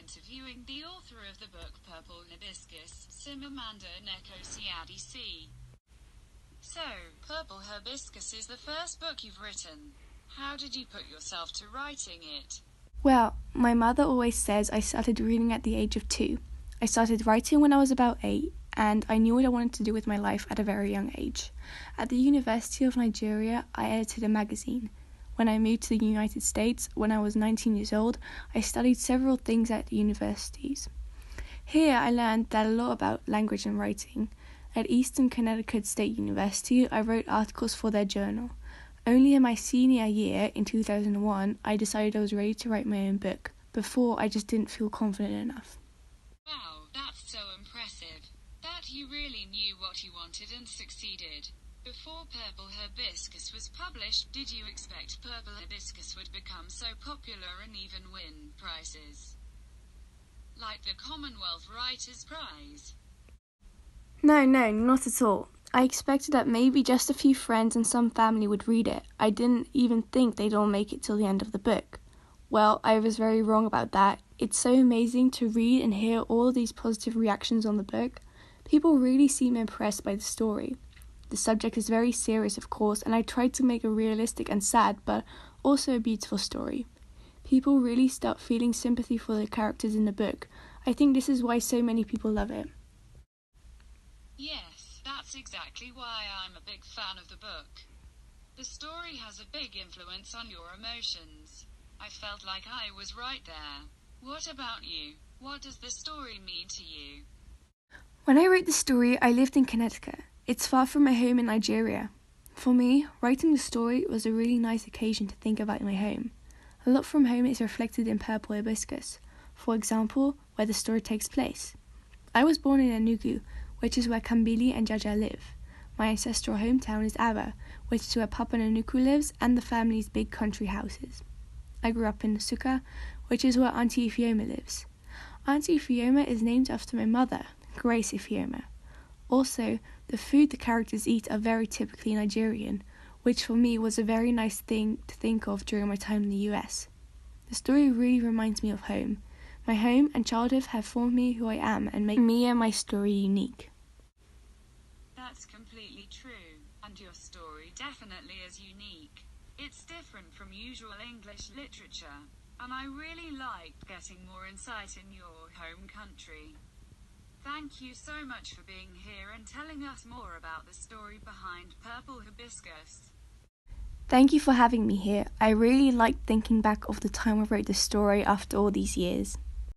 interviewing the author of the book Purple Hibiscus, Simamanda Neko. So, Purple Hibiscus is the first book you've written. How did you put yourself to writing it? Well, my mother always says I started reading at the age of 2. I started writing when I was about 8, and I knew what I wanted to do with my life at a very young age. At the University of Nigeria, I edited a magazine. When I moved to the United States, when I was 19 years old, I studied several things at the universities. Here, I learned that a lot about language and writing. At Eastern Connecticut State University, I wrote articles for their journal. Only in my senior year, in 2001, I decided I was ready to write my own book. Before, I just didn't feel confident enough. Wow, that's so impressive. That you really knew what you wanted and succeeded. Before Purple Hibiscus was published, did you expect Purple Hibiscus would become so popular and even win prizes? Like the Commonwealth Writers' Prize? No, not at all. I expected that maybe just a few friends and some family would read it. I didn't even think they'd all make it till the end of the book. Well, I was very wrong about that. It's so amazing to read and hear all these positive reactions on the book. People really seem impressed by the story. The subject is very serious, of course, and I tried to make a realistic and sad, but also a beautiful story. People really start feeling sympathy for the characters in the book. I think this is why so many people love it. Yes, that's exactly why I'm a big fan of the book. The story has a big influence on your emotions. I felt like I was right there. What about you? What does the story mean to you? When I wrote the story, I lived in Connecticut. It's far from my home in Nigeria. For me, writing the story was a really nice occasion to think about my home. A lot from home is reflected in Purple Hibiscus, for example, where the story takes place. I was born in Enugu, which is where Kambili and Jaja live. My ancestral hometown is Aba, which is where Papa Nanuku lives and the family's big country houses. I grew up in Nsukka, which is where Auntie Ifeoma lives. Auntie Ifeoma is named after my mother, Grace Ifeoma. Also, the food the characters eat are very typically Nigerian, which for me was a very nice thing to think of during my time in the US. The story really reminds me of home. My home and childhood have formed me who I am and make me and my story unique. That's completely true, and your story definitely is unique. It's different from usual English literature, and I really liked getting more insight in your home country. Thank you so much for being here and telling us more about the story behind Purple Hibiscus. Thank you for having me here. I really liked thinking back of the time I wrote the story after all these years.